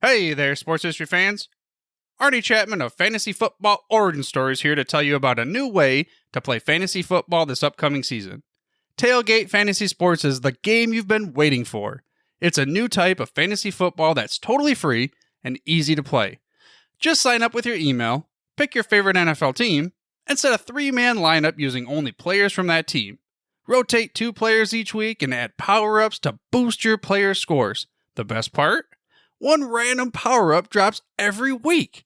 Hey there, sports history fans. Artie Chapman of Fantasy Football Origin Stories here to tell you about a new way to play fantasy football this upcoming season. Tailgate Fantasy Sports is the game you've been waiting for. It's a new type of fantasy football that's totally free and easy to play. Just sign up with your email, pick your favorite NFL team, and set a 3-man lineup using only players from that team. Rotate 2 players each week and add power-ups to boost your players' scores. The best part? One random power-up drops every week.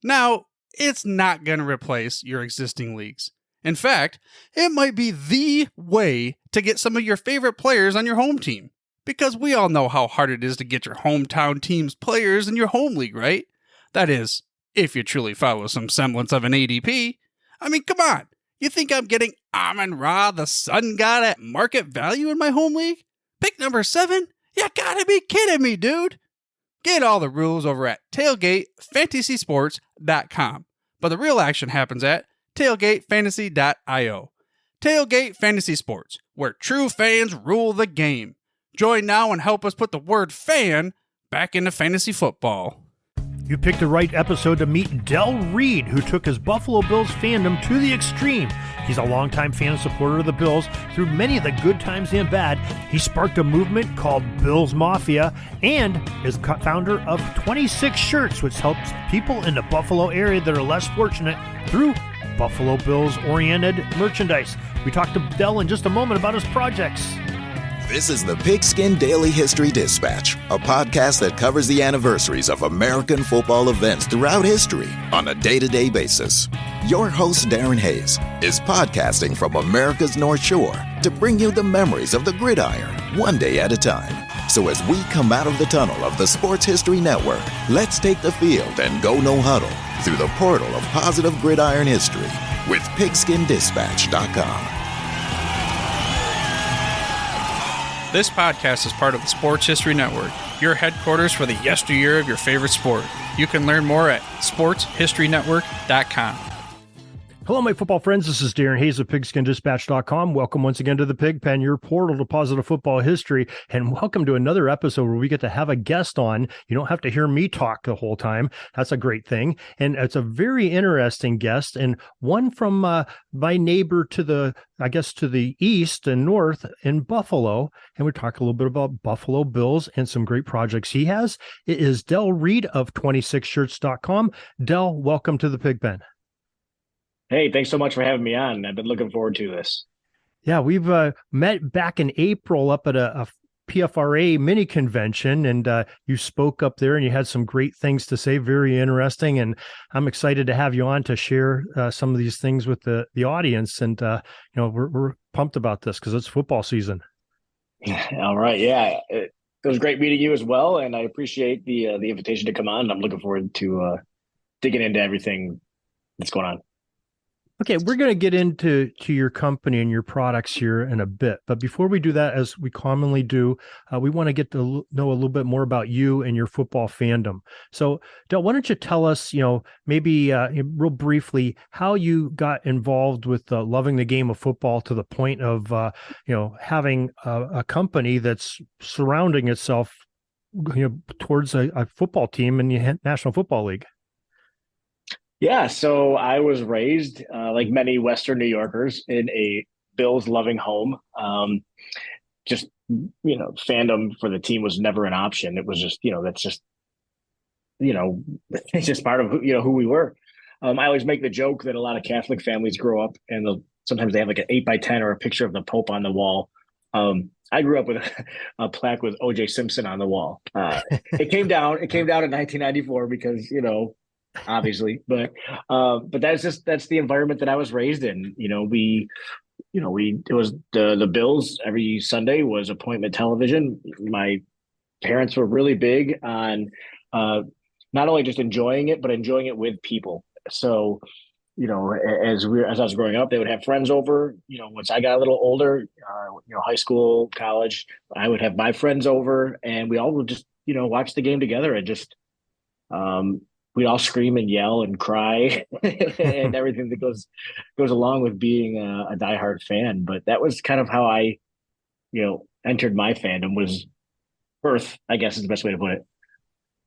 Now, it's not going to replace your existing leagues. In fact, it might be the way to get some of your favorite players on your home team. Because we all know how hard it is to get your hometown team's players in your home league, right? That is, if you truly follow some semblance of an ADP. I mean, come on. You think I'm getting Amon-Ra, the sun god, at market value in my home league? Pick number 7? You gotta be kidding me, dude. Get all the rules over at tailgatefantasysports.com. But the real action happens at tailgatefantasy.io. Tailgate Fantasy Sports, where true fans rule the game. Join now and help us put the word fan back into fantasy football. You picked the right episode to meet Del Reid, who took his Buffalo Bills fandom to the extreme. He's a longtime fan and supporter of the Bills through many of the good times and bad. He sparked a movement called Bills Mafia and is founder of 26 Shirts, which helps people in the Buffalo area that are less fortunate through Buffalo Bills-oriented merchandise. We talked to Del in just a moment about his projects. This is the Pigskin Daily History Dispatch, a podcast that covers the anniversaries of American football events throughout history on a day-to-day basis. Your host, Darren Hayes, is podcasting from America's North Shore to bring you the memories of the gridiron, one day at a time. So as we come out of the tunnel of the Sports History Network, let's take the field and go no huddle through the portal of positive gridiron history with pigskindispatch.com. This podcast is part of the Sports History Network, your headquarters for the yesteryear of your favorite sport. You can learn more at sportshistorynetwork.com. Hello, my football friends. This is Darren Hayes of pigskindispatch.com. Welcome once again to the Pig Pen, your portal to positive football history, and welcome to another episode where we get to have a guest on. You don't have to hear me talk the whole time. That's a great thing, and it's a very interesting guest, and one from my neighbor to the east and north in Buffalo, and we talk a little bit about Buffalo Bills and some great projects he has. It is Del Reid of 26shirts.com. Del, welcome to the Pig Pen. Hey, thanks so much for having me on. I've been looking forward to this. Yeah, we've met back in April up at a PFRA mini convention, and you spoke up there and you had some great things to say, very interesting. And I'm excited to have you on to share some of these things with the audience. And, we're pumped about this because it's football season. All right. Yeah, it was great meeting you as well. And I appreciate the invitation to come on. I'm looking forward to digging into everything that's going on. Okay, we're going to get into your company and your products here in a bit. But before we do that, as we commonly do, we want to get to know a little bit more about you and your football fandom. So, Del, why don't you tell us, maybe real briefly, how you got involved with loving the game of football to the point of, having a company that's surrounding itself, towards a football team in the National Football League. Yeah, so I was raised, like many Western New Yorkers, in a Bills-loving home. Fandom for the team was never an option. It was just, that's just, it's just part of who we were. I always make the joke that a lot of Catholic families grow up and sometimes they have like an 8x10 or a picture of the Pope on the wall. I grew up with a plaque with O.J. Simpson on the wall. It came down in 1994 because, obviously, but that's the environment that I was raised in. It was the Bills every Sunday was appointment television. My parents were really big on not only just enjoying it, but enjoying it with people. So, as I was growing up, they would have friends over. Once I got a little older, high school, college, I would have my friends over, and we all would just watch the game together and just we'd all scream and yell and cry and everything that goes along with being a diehard fan. But that was kind of how I, entered my fandom, was birth, I guess is the best way to put it.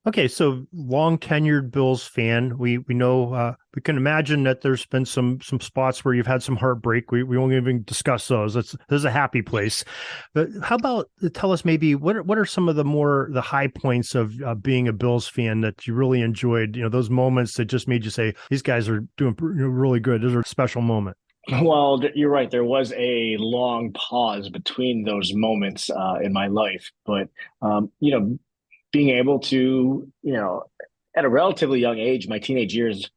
Okay, so long tenured Bills fan. We know we can imagine that there's been some spots where you've had some heartbreak. We won't even discuss those. This is a happy place. But how about tell us maybe what are some of the high points of being a Bills fan that you really enjoyed? You know, those moments that just made you say these guys are doing really good. Those are a special moment. Well, you're right. There was a long pause between those moments in my life, but being able to, at a relatively young age, my teenage years,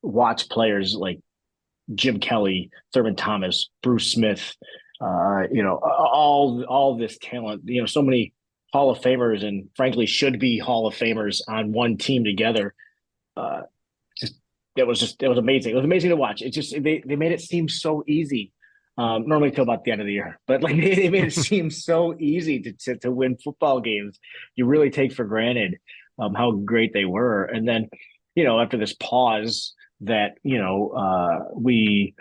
watch players like Jim Kelly, Thurman Thomas, Bruce Smith, all this talent, so many Hall of Famers and frankly should be Hall of Famers on one team together. Uh, just it was amazing. It was amazing to watch. It just they made it seem so easy. Normally till about the end of the year, but like they made it seem so easy to win football games. You really take for granted how great they were, and then after this pause that we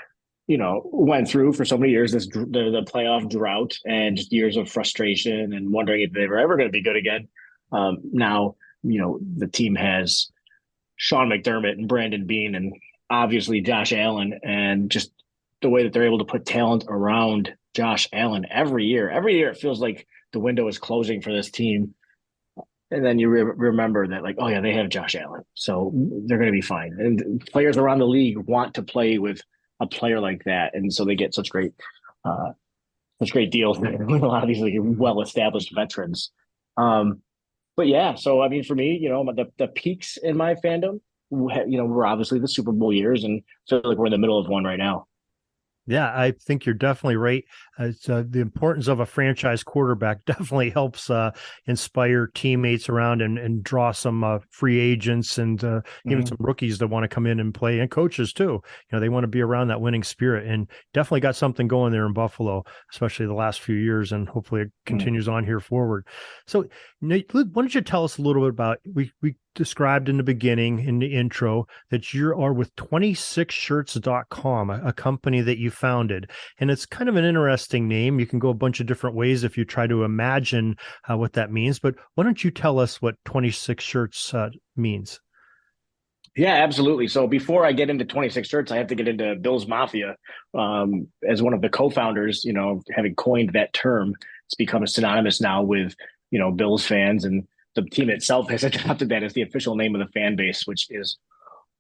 went through for so many years, the playoff drought and just years of frustration and wondering if they were ever going to be good again. Now the team has Sean McDermott and Brandon Beane and obviously Josh Allen, and just the way that they're able to put talent around Josh Allen every year. Every year it feels like the window is closing for this team. And then you remember that, like, oh yeah, they have Josh Allen, so they're going to be fine. And players around the league want to play with a player like that, and so they get such great deals with a lot of these like well-established veterans. But yeah, so I mean, for me, the peaks in my fandom, were obviously the Super Bowl years, and feel like we're in the middle of one right now. Yeah, I think you're definitely right. It's, the importance of a franchise quarterback definitely helps inspire teammates around and draw some free agents and even some rookies that want to come in and play, and coaches too. They want to be around that winning spirit, and definitely got something going there in Buffalo, especially the last few years, and hopefully it continues on here forward. So, Nate, why don't you tell us a little bit about we described in the beginning, in the intro, that you are with 26shirts.com, a company that you founded. And it's kind of an interesting name. You can go a bunch of different ways if you try to imagine what that means. But why don't you tell us what 26 Shirts means? Yeah, absolutely. So before I get into 26 Shirts, I have to get into Bill's Mafia. As one of the co-founders, having coined that term, it's become synonymous now with, Bills fans, and the team itself has adopted that as the official name of the fan base, which is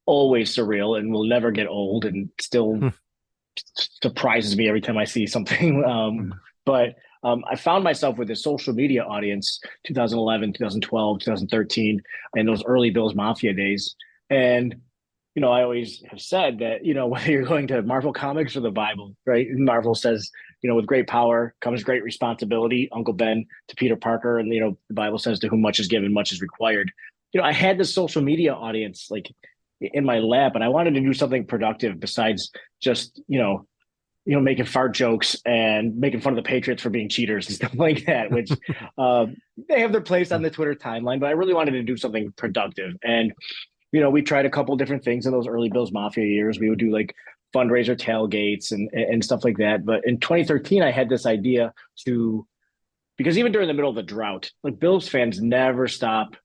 always surreal and will never get old, and still surprises me every time I see something. But I found myself with a social media audience 2011, 2012, 2013, and those early Bills Mafia days. And, I always have said that, whether you're going to Marvel Comics or the Bible, right? Marvel says, with great power comes great responsibility, Uncle Ben to Peter Parker. And, the Bible says to whom much is given, much is required. I had this social media audience like in my lap, and I wanted to do something productive besides just, making fart jokes and making fun of the Patriots for being cheaters and stuff like that, which they have their place on the Twitter timeline, but I really wanted to do something productive. And, we tried a couple different things in those early Bills Mafia years. We would do like fundraiser tailgates and stuff like that. But in 2013, I had this idea because even during the middle of the drought, like Bills fans never stop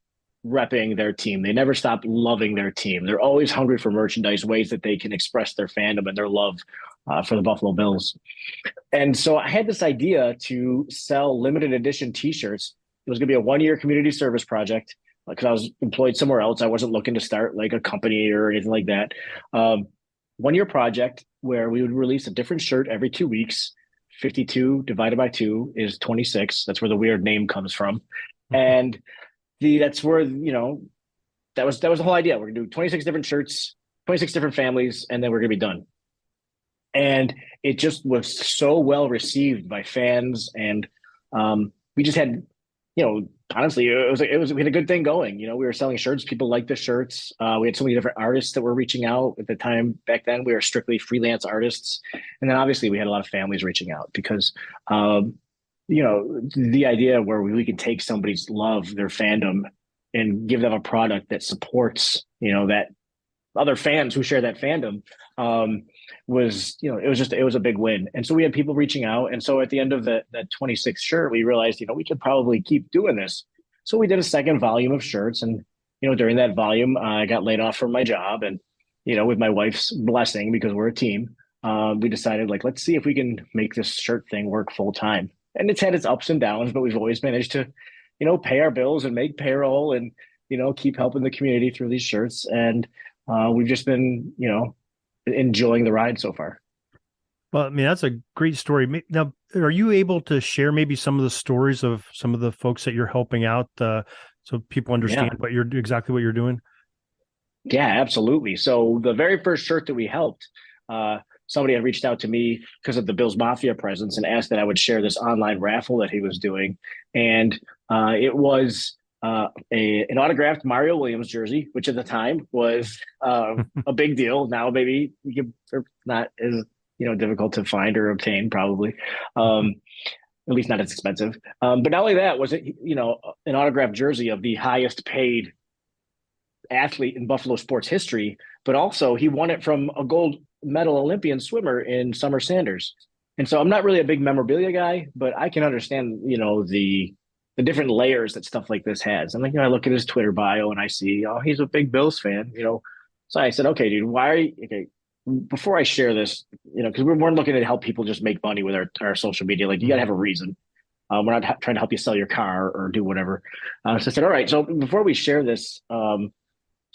repping their team. They never stop loving their team. They're always hungry for merchandise, ways that they can express their fandom and their love for the Buffalo Bills. And so I had this idea to sell limited edition t-shirts. It was going to be a 1-year community service project because I was employed somewhere else. I wasn't looking to start like a company or anything like that. 1-year project where we would release a different shirt every 2 weeks. 52 divided by 2 is 26. That's where the weird name comes from. And that's where, that was the whole idea. We're gonna do 26 different shirts, 26 different families, and then we're gonna be done. And it just was so well received by fans. And we just had, honestly, we had a good thing going. We were selling shirts. People liked the shirts. We had so many different artists that were reaching out at the time. Back then, we were strictly freelance artists. And then obviously we had a lot of families reaching out because, the idea where we can take somebody's love, their fandom, and give them a product that supports, that other fans who share that fandom was, it was a big win. And so we had people reaching out. And so at the end of that 26th shirt, we realized, we could probably keep doing this. So we did a second volume of shirts, and during that volume, I got laid off from my job, and with my wife's blessing, because we're a team, we decided, like, let's see if we can make this shirt thing work full time. And it's had its ups and downs, but we've always managed to, pay our bills and make payroll and keep helping the community through these shirts. And we've just been, enjoying the ride so far. Well, I mean, that's a great story. Now, are you able to share maybe some of the stories of some of the folks that you're helping out, so people understand exactly what you're doing? Yeah, absolutely. So the very first shirt that we helped, somebody had reached out to me because of the Bills Mafia presence and asked that I would share this online raffle that he was doing. And it was an autographed Mario Williams jersey, which at the time was a big deal. Now maybe not as difficult to find or obtain, probably. At least not as expensive. But not only that, was it an autographed jersey of the highest paid athlete in Buffalo sports history, but also he won it from a gold medal Olympian swimmer in Summer Sanders. And so I'm not really a big memorabilia guy, but I can understand, the different layers that stuff like this has. And I look at his Twitter bio and I see, oh, he's a big Bills fan, So I said, okay, dude, before I share this, because we're looking to help people just make money with our social media. Like, you got to have a reason. We're not trying to help you sell your car or do whatever. So I said, all right, so before we share this,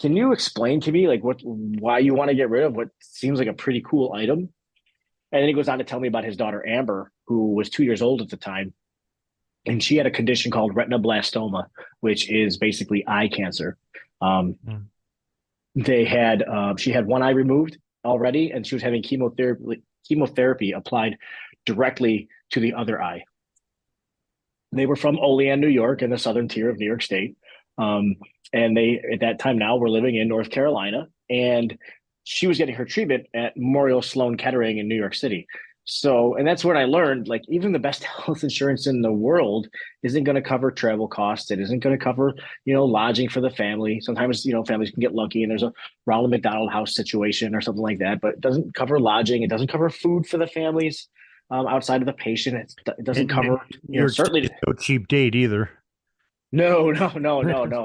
can you explain to me why you want to get rid of what seems like a pretty cool item? And then he goes on to tell me about his daughter, Amber, who was 2 years old at the time. And she had a condition called retinoblastoma, which is basically eye cancer. She had one eye removed already, and she was having chemotherapy applied directly to the other eye. They were from Olean, New York, in the southern tier of New York State. And they, at that time now, were living in North Carolina. And she was getting her treatment at Memorial Sloan Kettering in New York City. So, and that's when I learned, like, even the best health insurance in the world isn't going to cover travel costs. It isn't going to cover, lodging for the family. Sometimes, families can get lucky and there's a Ronald McDonald House situation or something like that, but it doesn't cover lodging. It doesn't cover food for the families outside of the patient. It doesn't cover, certainly no cheap date either. No,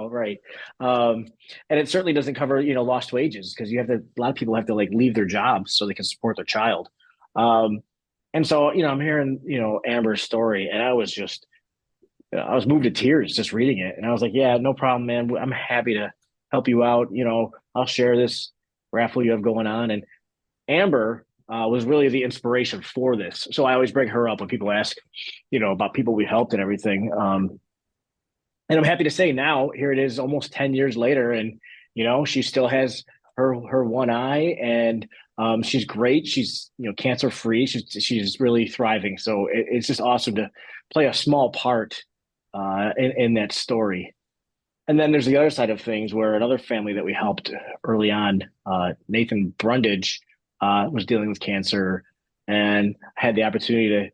right. And it certainly doesn't cover, lost wages, because a lot of people have to leave their jobs so they can support their child. And so, I'm hearing, Amber's story, and I was moved to tears just reading it. And I was like, yeah, no problem, man. I'm happy to help you out. I'll share this raffle you have going on. And Amber was really the inspiration for this. So I always bring her up when people ask, about people we helped and everything. And I'm happy to say now, here it is almost 10 years later, and, she still has her one eye, and she's great. She's, cancer free. She's really thriving. So it's just awesome to play a small part in that story. And then there's the other side of things, where another family that we helped early on, Nathan Brundage, was dealing with cancer, and had the opportunity to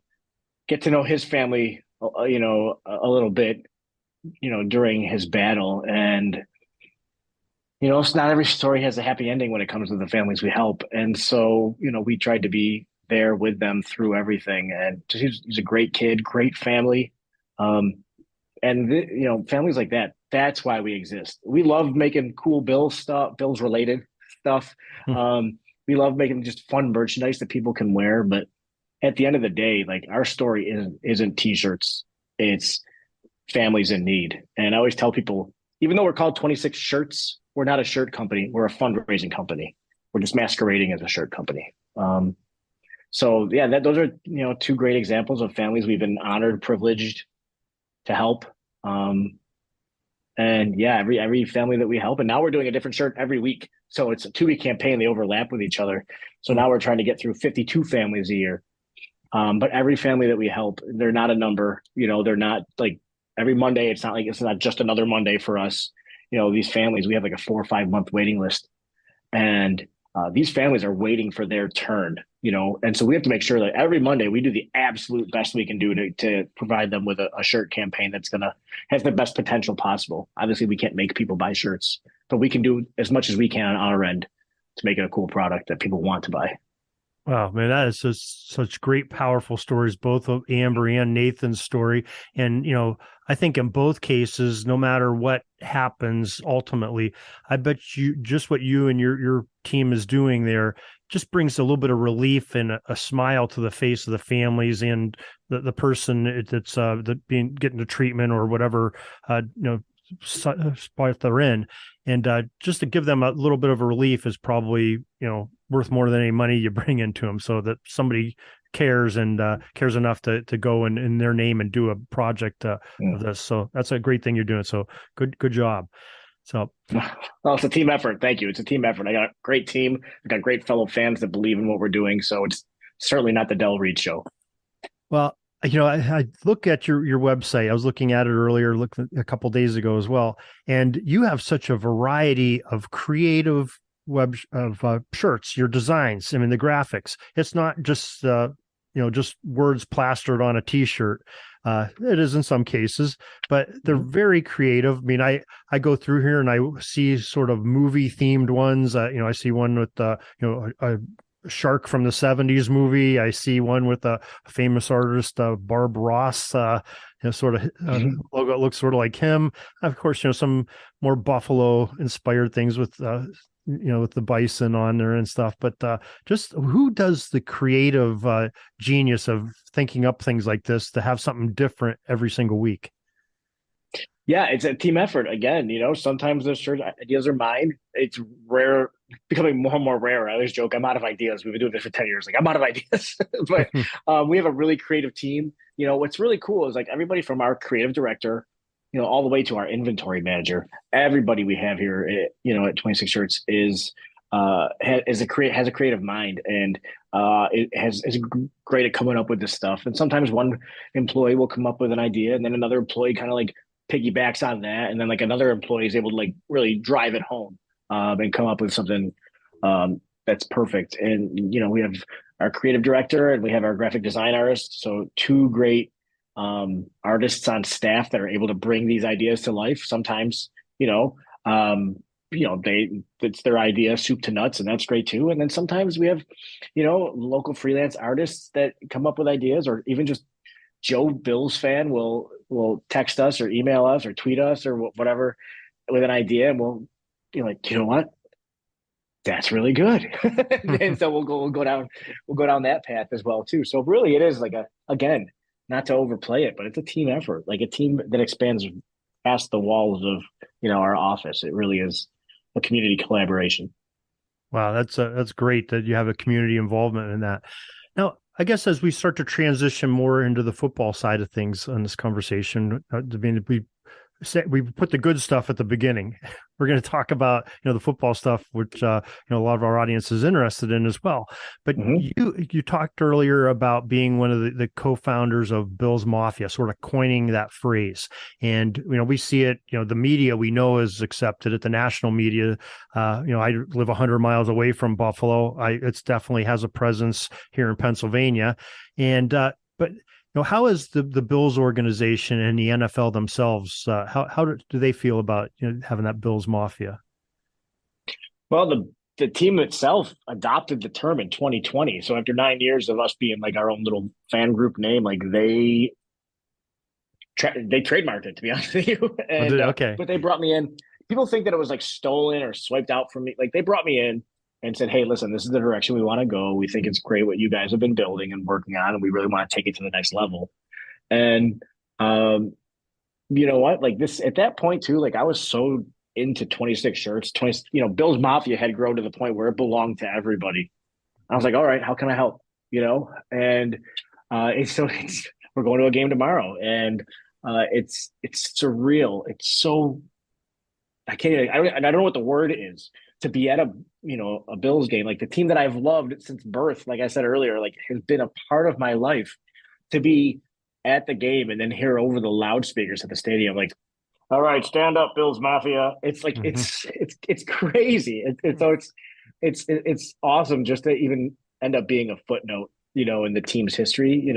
get to know his family, a little bit, during his battle. And it's not every story has a happy ending when it comes to the families we help. And so, we tried to be there with them through everything. And just, he's a great kid, great family. Families like that, that's why we exist. We love making cool Bills related stuff. We love making just fun merchandise that people can wear. But at the end of the day, our story isn't t-shirts. It's families in need. And I always tell people, even though we're called 26 Shirts, we're not a shirt company. We're a fundraising company. We're just masquerading as a shirt company. So yeah, those are, two great examples of families we've been honored, privileged to help. And yeah, every family that we help, and now we're doing a different shirt every week. So it's a 2-week campaign. They overlap with each other. So now we're trying to get through 52 families a year. But every family that we help, they're not a number, they're not every Monday. It's not just another Monday for us. These families, we have a 4 or 5 month waiting list, and these families are waiting for their turn, and so we have to make sure that every Monday we do the absolute best we can do to provide them with a shirt campaign that's going to have the best potential possible. Obviously, we can't make people buy shirts, but we can do as much as we can on our end to make it a cool product that people want to buy. Wow, man, that is just such great, powerful stories, both of Amber and Nathan's story. And, I think in both cases, no matter what happens ultimately, I bet you just what you and your team is doing there just brings a little bit of relief and a smile to the face of the families and the person that's getting the treatment or whatever, spot they're in. And just to give them a little bit of a relief is probably, worth more than any money you bring into them, so that somebody cares and cares enough to go in their name and do a project of this. So that's a great thing you're doing. So good job. So, well, it's a team effort. Thank you. It's a team effort. I got a great team. I got great fellow fans that believe in what we're doing. So it's certainly not the Del Reid show. well, I look at your website. I was looking at it earlier, looked a couple days ago as well, and you have such a variety of creative shirts, your designs. I mean, the graphics. It's not just just words plastered on a T-shirt. It is in some cases, but they're very creative. I mean, I go through here and I see sort of movie themed ones. I see one with a shark from the 70s movie. I see one with a famous artist, Barb Ross, sort of logo looks sort of like him. Of course, some more Buffalo inspired things with, with the bison on there and stuff. But just who does the creative genius of thinking up things like this to have something different every single week? Yeah, it's a team effort. Again, sometimes those shirt ideas are mine. It's rare, becoming more and more rare. I always joke, I'm out of ideas. We've been doing this for 10 years. Like, I'm out of ideas. But we have a really creative team. What's really cool is like everybody from our creative director, all the way to our inventory manager, everybody we have here, at 26 Shirts has a creative mind, and is great at coming up with this stuff. And sometimes one employee will come up with an idea, and then another employee kind of like piggybacks on that, and then like another employee is able to like really drive it home, and come up with something that's perfect. And we have our creative director and we have our graphic design artist, so two great artists on staff that are able to bring these ideas to life. Sometimes it's their idea soup to nuts, and that's great too. And then sometimes we have local freelance artists that come up with ideas, or even just Joe Bills fan will text us or email us or tweet us or whatever with an idea, and we'll be like, you know what, that's really good. And so we'll go down that path as well too. So really, it is like again, not to overplay it, but it's a team effort, like a team that expands past the walls of our office. It really is a community collaboration. Wow, that's great that you have a community involvement in that. Now, I guess as we start to transition more into the football side of things on this conversation, I mean, we put the good stuff at the beginning. We're going to talk about the football stuff, which a lot of our audience is interested in as well. But you talked earlier about being one of the co-founders of Bills Mafia, sort of coining that phrase. And we see it. The media we know is accepted it. The national media. I live 100 miles away from Buffalo. It's definitely has a presence here in Pennsylvania, and but. How is the Bills organization and the NFL themselves? How do they feel about having that Bills Mafia? Well, the team itself adopted the term in 2020. So after 9 years of us being like our own little fan group name, like they trademarked it, to be honest with you. And okay, but they brought me in. People think that it was like stolen or swiped out from me. Like they brought me in and said, hey, listen, this is the direction we want to go. We think it's great what you guys have been building and working on, and we really want to take it to the next level. And you know what? Like this at that point too, like I was so into 26 Shirts, Bill's Mafia had grown to the point where it belonged to everybody. I was like, all right, how can I help? And we're going to a game tomorrow, and it's surreal. It's so I don't know what the word is to be at a Bills game, like the team that I've loved since birth. Like I said earlier, like has been a part of my life. To be at the game and then hear over the loudspeakers at the stadium, like, all right, stand up, Bills Mafia. It's like it's crazy. It's awesome just to even end up being a footnote, in the team's history.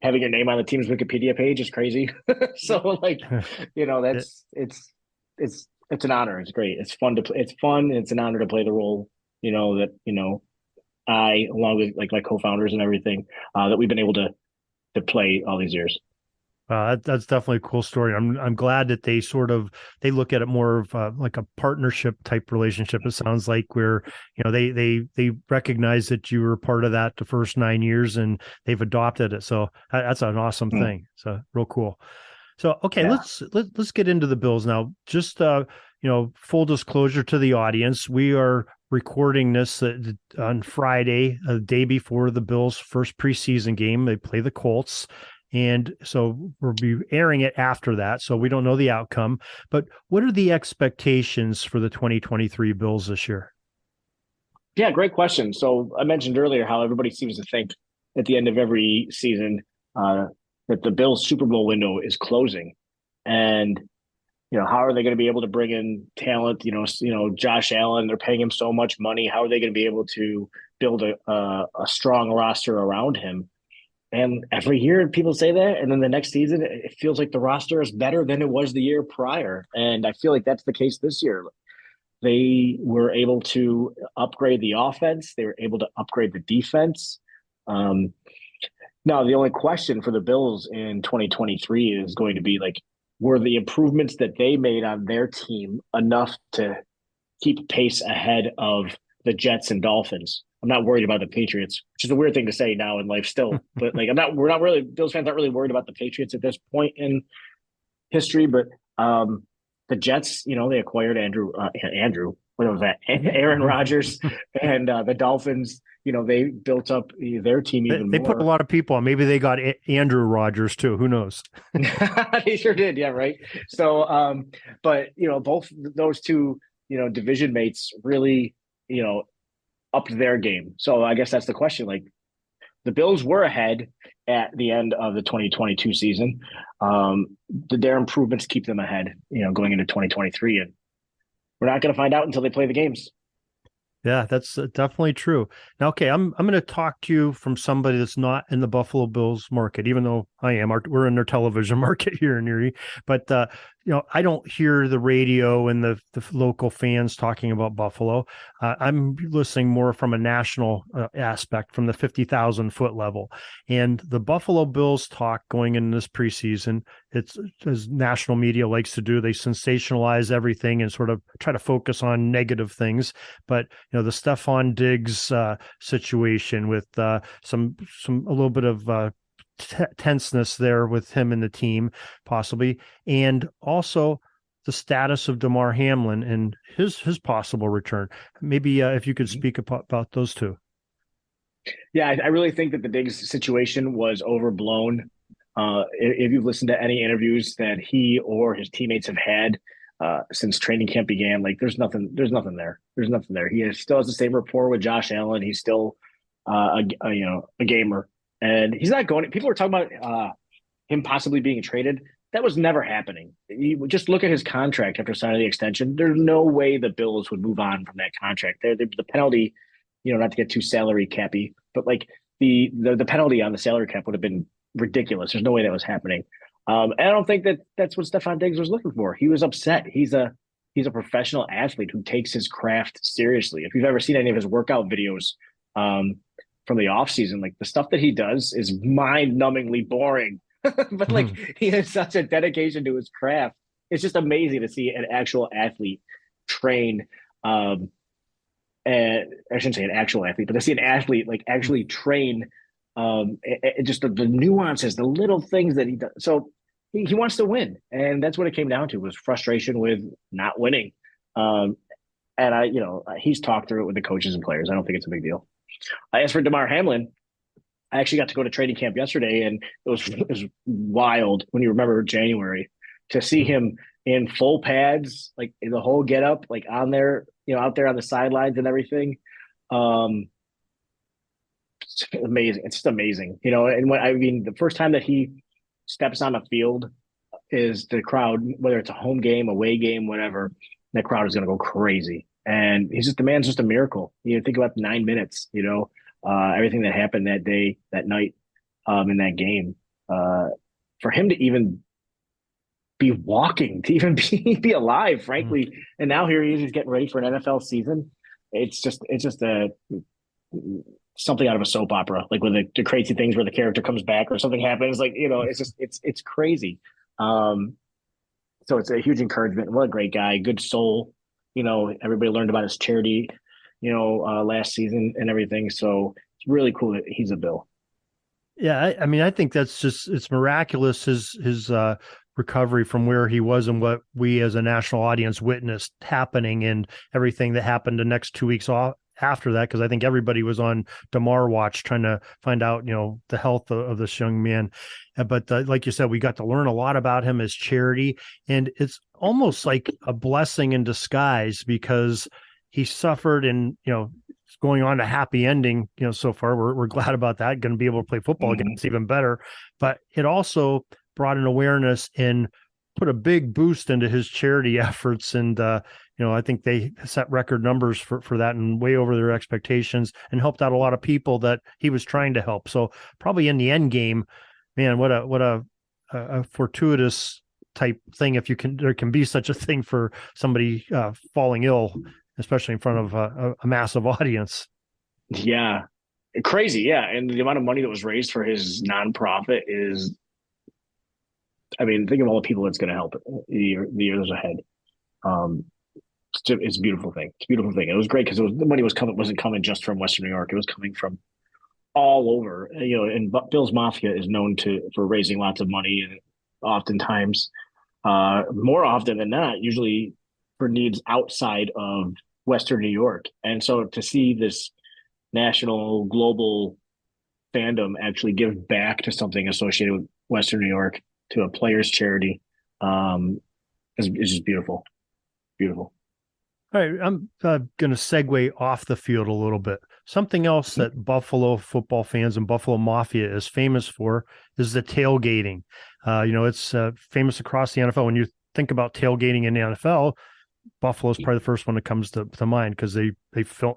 Having your name on the team's Wikipedia page is crazy. So like, that's it's an honor. It's great. It's fun to play. It's fun. And it's an honor to play the role. That along with like my co-founders and everything, that we've been able to play all these years. That's definitely a cool story. I'm glad that they look at it more of like a partnership type relationship. It sounds like where they recognize that you were part of that the first 9 years and they've adopted it. So that's an awesome thing. So real cool. So okay, Yeah. let's get into the Bills now. Just full disclosure to the audience, we are recording this on Friday, the day before the Bills' first preseason game. They play the Colts. And so we'll be airing it after that. So we don't know the outcome. But what are the expectations for the 2023 Bills this year? Yeah, great question. So I mentioned earlier how everybody seems to think at the end of every season that the Bills Super Bowl window is closing. And how are they going to be able to bring in talent? Josh Allen, they're paying him so much money. How are they going to be able to build a strong roster around him? And every year people say that, and then the next season it feels like the roster is better than it was the year prior. And I feel like that's the case this year. They were able to upgrade the offense. They were able to upgrade the defense. Now, the only question for the Bills in 2023 is going to be like, were the improvements that they made on their team enough to keep pace ahead of the Jets and Dolphins? I'm not worried about the Patriots, which is a weird thing to say now in life still. But like, we're not really, Bills fans aren't really worried about the Patriots at this point in history. But the Jets, they acquired what was that? Aaron Rodgers, and the Dolphins, they built up their team even They more. put a lot of people on. Maybe they got Andrew Rodgers too. Who knows? They sure did. Yeah, right. So, but both those two, division mates really, upped their game. So I guess that's the question. Like, the Bills were ahead at the end of the 2022 season. Did their improvements keep them ahead, going into 2023? And we're not going to find out until they play the games. Yeah, that's definitely true. Now, okay, I'm going to talk to you from somebody that's not in the Buffalo Bills market, even though I am. We're in their television market here in Erie, but I don't hear the radio and the local fans talking about Buffalo. I'm listening more from a national aspect, from the 50,000 foot level, and the Buffalo Bills talk going into this preseason. It's, as national media likes to do, they sensationalize everything and sort of try to focus on negative things. But the Stephon Diggs situation with a little bit of tenseness there with him and the team, possibly, and also the status of Damar Hamlin and his possible return. Maybe if you could speak about those two. Yeah, I really think that the Diggs situation was overblown. If you've listened to any interviews that he or his teammates have had since training camp began, like there's nothing there. There's nothing there. He still has the same rapport with Josh Allen. He's still a gamer, and he's not going. People are talking about him possibly being traded. That was never happening. You just look at his contract after signing the extension. There's no way the Bills would move on from that contract. The penalty, not to get too salary cappy, but like the penalty on the salary cap would have been ridiculous. There's no way that was happening. And I don't think that that's what Stephon Diggs was looking for. He was upset. He's a professional athlete who takes his craft seriously. If you've ever seen any of his workout videos from the off season, like the stuff that he does is mind-numbingly boring. But like he has such a dedication to his craft. It's just amazing to see an actual athlete train. And I shouldn't say an actual athlete, but to see an athlete like actually train. Just the nuances, the little things that he does. So he wants to win, and that's what it came down to, was frustration with not winning. And he's talked through it with the coaches and players. I don't think it's a big deal. As for Damar Hamlin, I actually got to go to training camp yesterday, and it was wild when you remember January to see him in full pads, like in the whole getup, like on there, out there on the sidelines and everything. It's amazing. It's just amazing, And the first time that he steps on the field is the crowd, whether it's a home game, away game, whatever, that crowd is going to go crazy. And the man's just a miracle. Think about 9 minutes, everything that happened that day, that night, in that game, for him to even be walking, to even be alive, frankly. And now here he is, he's getting ready for an NFL season. It's just a something out of a soap opera, like with the crazy things where the character comes back or something happens. Like, it's just it's crazy. Um, so it's a huge encouragement. What a great guy, good soul. Everybody learned about his charity, last season and everything. So it's really cool that he's a Bill. Yeah, I mean, I think it's miraculous his recovery from where he was and what we as a national audience witnessed happening and everything that happened the next 2 weeks off after that, because I think everybody was on Damar watch trying to find out, the health of this young man. But like you said, we got to learn a lot about him as charity, and it's almost like a blessing in disguise because he suffered and, going on a happy ending, so far. We're glad about that. Going to be able to play football again. It's even better. But it also brought an awareness and put a big boost into his charity efforts. And, I think they set record numbers for that and way over their expectations and helped out a lot of people that he was trying to help. So probably in the end game, man, what a fortuitous type thing. If there can be such a thing for somebody falling ill, especially in front of a massive audience. Yeah. Crazy. Yeah. And the amount of money that was raised for his nonprofit is, I mean, think of all the people that's going to help the years ahead. It's a beautiful thing. It's a beautiful thing. It was great because the money wasn't coming just from Western New York. It was coming from all over, and Bill's Mafia is known for raising lots of money, and oftentimes, more often than not, usually for needs outside of Western New York. And so to see this national, global fandom actually give back to something associated with Western New York, to a player's charity, is just beautiful. Beautiful. All right, I'm going to segue off the field a little bit. Something else that Buffalo football fans and Buffalo Mafia is famous for is the tailgating. It's famous across the NFL. When you think about tailgating in the NFL, Buffalo is probably the first one that comes to mind because they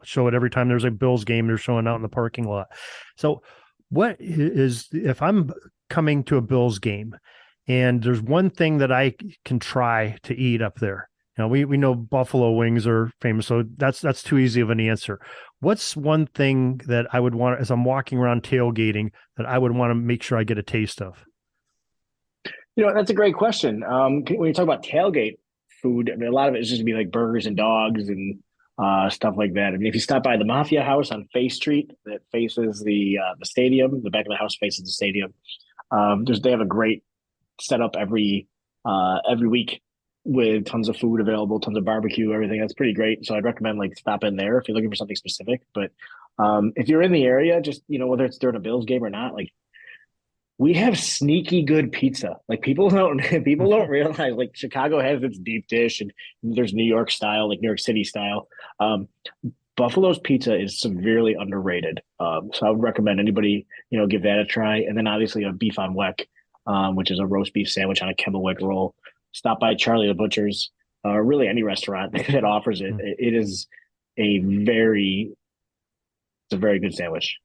show it every time there's a Bills game. They're showing out in the parking lot. So, what is if I'm coming to a Bills game and there's one thing that I can try to eat up there? We know buffalo wings are famous, so that's too easy of an answer. What's one thing that I would want as I'm walking around tailgating that I would want to make sure I get a taste of? That's a great question. When you talk about tailgate food, I mean, a lot of it is just gonna be like burgers and dogs and stuff like that. I mean, if you stop by the Mafia House on Face Street that faces the stadium, the back of the house faces the stadium. They have a great setup every week with tons of food available, tons of barbecue, everything. That's pretty great. So I'd recommend stop in there if you're looking for something specific. But if you're in the area, just whether it's during a Bills game or not, we have sneaky good pizza. People don't realize Chicago has its deep dish and there's New York style, New York City style. Buffalo's pizza is severely underrated. So I would recommend anybody, give that a try. And then obviously a beef on weck, which is a roast beef sandwich on a Kemmelwick roll. Stop by Charlie the Butcher's, really any restaurant that offers it. It is a very good sandwich.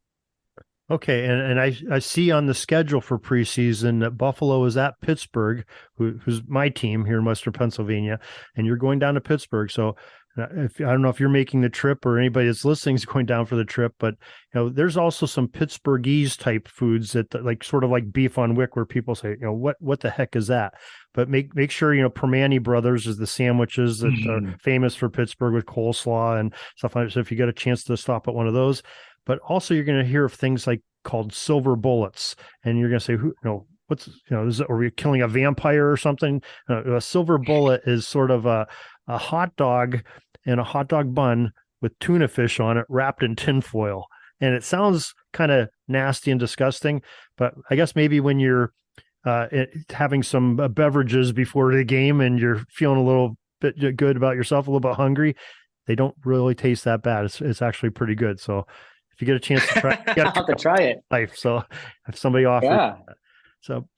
Okay, and I see on the schedule for preseason that Buffalo is at Pittsburgh, who's my team here in Western Pennsylvania, and you're going down to Pittsburgh. So I don't know if you're making the trip or anybody that's listening is going down for the trip, but there's also some Pittsburghese type foods that sort of like beef on wick, where people say, what the heck is that? But make sure Permane Brothers is the sandwiches that are famous for Pittsburgh with coleslaw and stuff like that. So if you get a chance to stop at one of those, but also you're going to hear of things called silver bullets, and you're going to say, are we killing a vampire or something? A silver bullet is sort of a hot dog and a hot dog bun with tuna fish on it wrapped in tinfoil. And it sounds kind of nasty and disgusting, but I guess maybe when you're having some beverages before the game and you're feeling a little bit good about yourself, a little bit hungry, they don't really taste that bad. It's actually pretty good. So if you get a chance to try, you have to try it. Life. So if somebody offers, yeah. So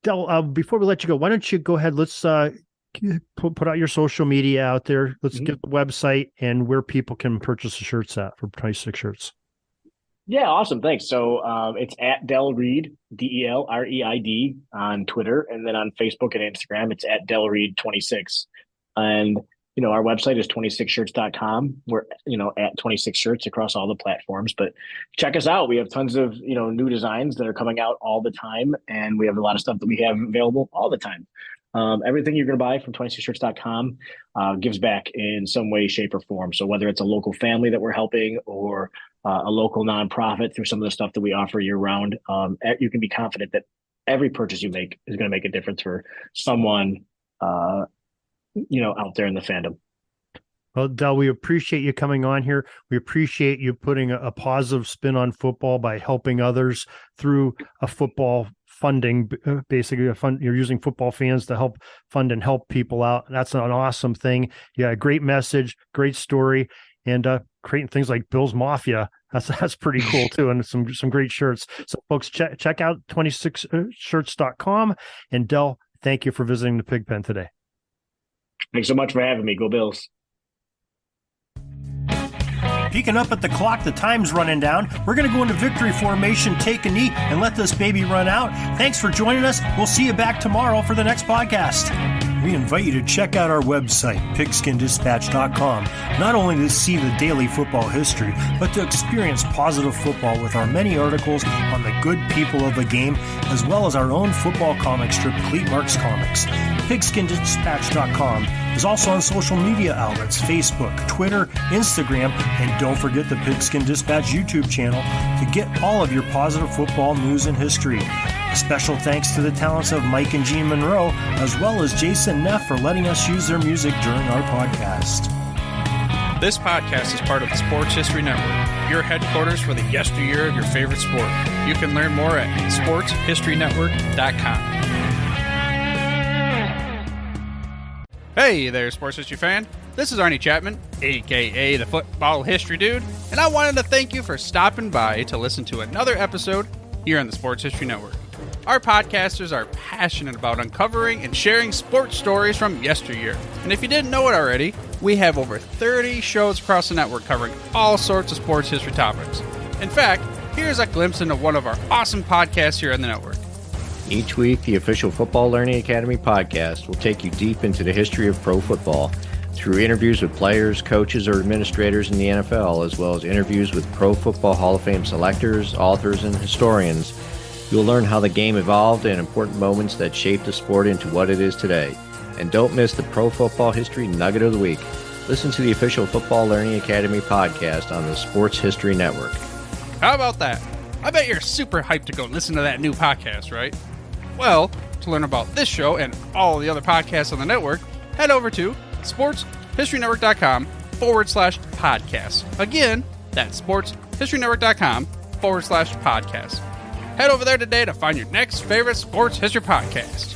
Del, before we let you go, why don't you go ahead? Let's put out your social media out there. Let's get the website and where people can purchase the shirts at for price 6 shirts. Yeah, awesome. Thanks. So it's at Del Reid, DELREID on Twitter. And then on Facebook and Instagram, it's at Del Reid 26. And our website is 26shirts.com. We're, at 26 shirts across all the platforms, but check us out. We have tons of, new designs that are coming out all the time. And we have a lot of stuff that we have available all the time. Everything you're going to buy from 26shirts.com gives back in some way, shape, or form. So whether it's a local family that we're helping or a local nonprofit through some of the stuff that we offer year round, you can be confident that every purchase you make is going to make a difference for someone, out there in the fandom. Well, Del, we appreciate you coming on here. We appreciate you putting a positive spin on football by helping others through a football funding, basically you're using football fans to help fund and help people out. That's an awesome thing. Yeah, great message, great story, and creating things like Bill's Mafia. That's pretty cool too, and some great shirts. So folks, check out 26shirts.com. And Del, thank you for visiting the Pigpen today. Thanks so much for having me. Go Bills. Peeking up at the clock, the time's running down. We're going to go into victory formation, take a knee, and let this baby run out. Thanks for joining us. We'll see you back tomorrow for the next podcast. We invite you to check out our website, pigskinddispatch.com, not only to see the daily football history, but to experience positive football with our many articles on the good people of the game, as well as our own football comic strip, Cleat Marks Comics. Pigskinddispatch.com is also on social media outlets, Facebook, Twitter, Instagram, and don't forget the Pigskin Dispatch YouTube channel to get all of your positive football news and history. A special thanks to the talents of Mike and Gene Monroe, as well as Jason Neff for letting us use their music during our podcast. This podcast is part of the Sports History Network, your headquarters for the yesteryear of your favorite sport. You can learn more at sportshistorynetwork.com. Hey there, sports history fan. This is Arnie Chapman, a.k.a. the Football History Dude, and I wanted to thank you for stopping by to listen to another episode here on the Sports History Network. Our podcasters are passionate about uncovering and sharing sports stories from yesteryear. And if you didn't know it already, we have over 30 shows across the network covering all sorts of sports history topics. In fact, here's a glimpse into one of our awesome podcasts here on the network. Each week, the official Football Learning Academy podcast will take you deep into the history of pro football through interviews with players, coaches, or administrators in the NFL, as well as interviews with Pro Football Hall of Fame selectors, authors, and historians. You'll learn how the game evolved and important moments that shaped the sport into what it is today. And don't miss the Pro Football History Nugget of the Week. Listen to the official Football Learning Academy podcast on the Sports History Network. How about that? I bet you're super hyped to go listen to that new podcast, right? Well, to learn about this show and all the other podcasts on the network, head over to sportshistorynetwork.com/podcast. Again, that's sportshistorynetwork.com/podcast. Head over there today to find your next favorite sports history podcast.